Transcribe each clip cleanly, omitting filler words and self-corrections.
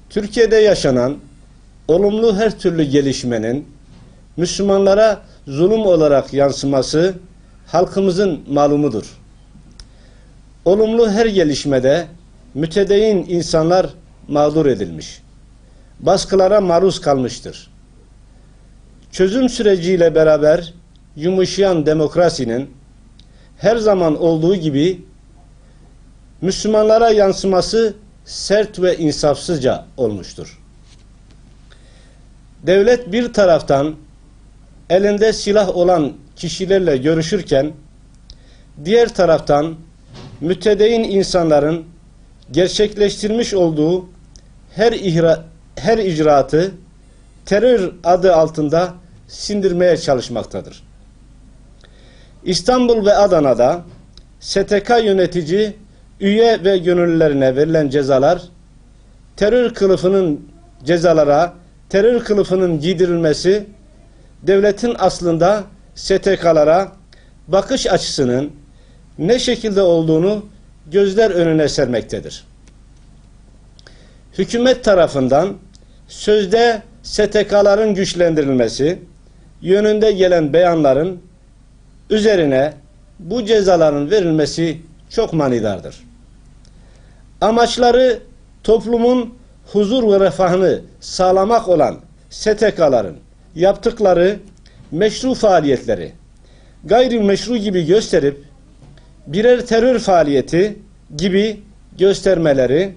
Türkiye'de yaşanan olumlu her türlü gelişmenin Müslümanlara zulüm olarak yansıması halkımızın malumudur. Olumlu her gelişmede mütedeyyin insanlar mağdur edilmiş, baskılara maruz kalmıştır. Çözüm süreciyle beraber yumuşayan demokrasinin her zaman olduğu gibi Müslümanlara yansıması sert ve insafsızca olmuştur. Devlet bir taraftan elinde silah olan kişilerle görüşürken diğer taraftan mütedeyyin insanların gerçekleştirmiş olduğu her icraatı terör adı altında sindirmeye çalışmaktadır. İstanbul ve Adana'da STK yönetici, üye ve gönüllülerine verilen cezalar, terör kılıfının giydirilmesi, devletin aslında STK'lara bakış açısının ne şekilde olduğunu gözler önüne sermektedir. Hükümet tarafından sözde STK'ların güçlendirilmesi yönünde gelen beyanların üzerine bu cezaların verilmesi çok manidardır. Amaçları toplumun huzur ve refahını sağlamak olan STK'ların yaptıkları meşru faaliyetleri gayrimeşru gibi gösterip birer terör faaliyeti gibi göstermeleri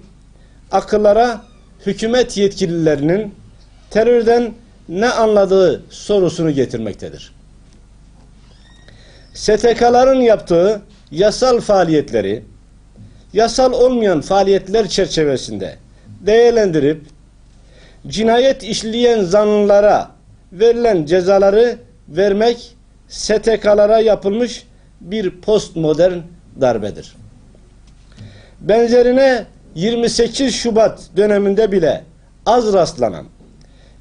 akıllara hükümet yetkililerinin terörden ne anladığı sorusunu getirmektedir. STK'ların yaptığı yasal faaliyetleri yasal olmayan faaliyetler çerçevesinde değerlendirip cinayet işleyen zanlılara verilen cezaları vermek STK'lara yapılmış bir postmodern darbedir. Benzerine 28 Şubat döneminde bile az rastlanan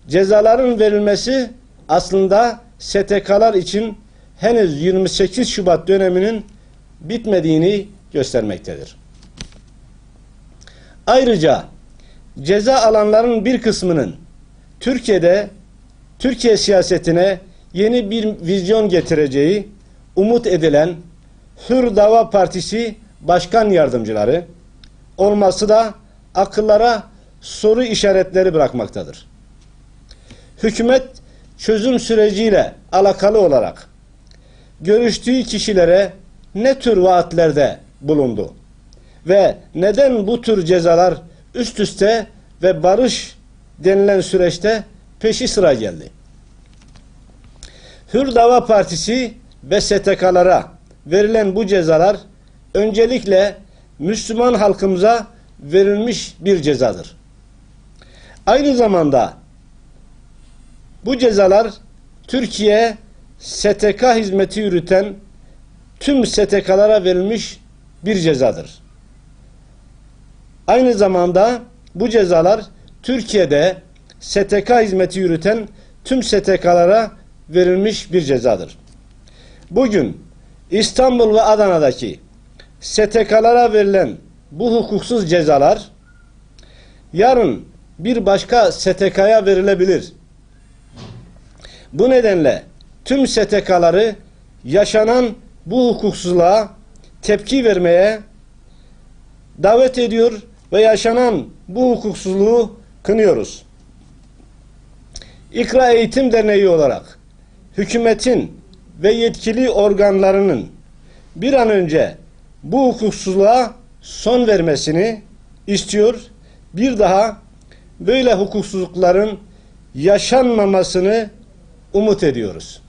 cezaların verilmesi aslında STK'lar için henüz 28 Şubat döneminin bitmediğini göstermektedir. Ayrıca ceza alanların bir kısmının Türkiye siyasetine yeni bir vizyon getireceği umut edilen Hür Dava Partisi başkan yardımcıları olması da akıllara soru işaretleri bırakmaktadır. Hükümet çözüm süreciyle alakalı olarak görüştüğü kişilere ne tür vaatlerde bulundu ve neden bu tür cezalar üst üste ve barış denilen süreçte peşi sıra geldi? Hür Dava Partisi ve STK'lara verilen bu cezalar öncelikle Müslüman halkımıza verilmiş bir cezadır. Aynı zamanda bu cezalar Türkiye STK hizmeti yürüten tüm STK'lara verilmiş bir cezadır. Aynı zamanda bu cezalar Türkiye'de STK hizmeti yürüten tüm STK'lara verilmiş bir cezadır. Bugün İstanbul ve Adana'daki STK'lara verilen bu hukuksuz cezalar yarın bir başka STK'ya verilebilir. Bu nedenle tüm STK'ları yaşanan bu hukuksuzluğa tepki vermeye davet ediyor ve yaşanan bu hukuksuzluğu kınıyoruz. İkra Eğitim Derneği olarak hükümetin ve yetkili organlarının bir an önce bu hukuksuzluğa son vermesini istiyor. Bir daha böyle hukuksuzlukların yaşanmamasını umut ediyoruz.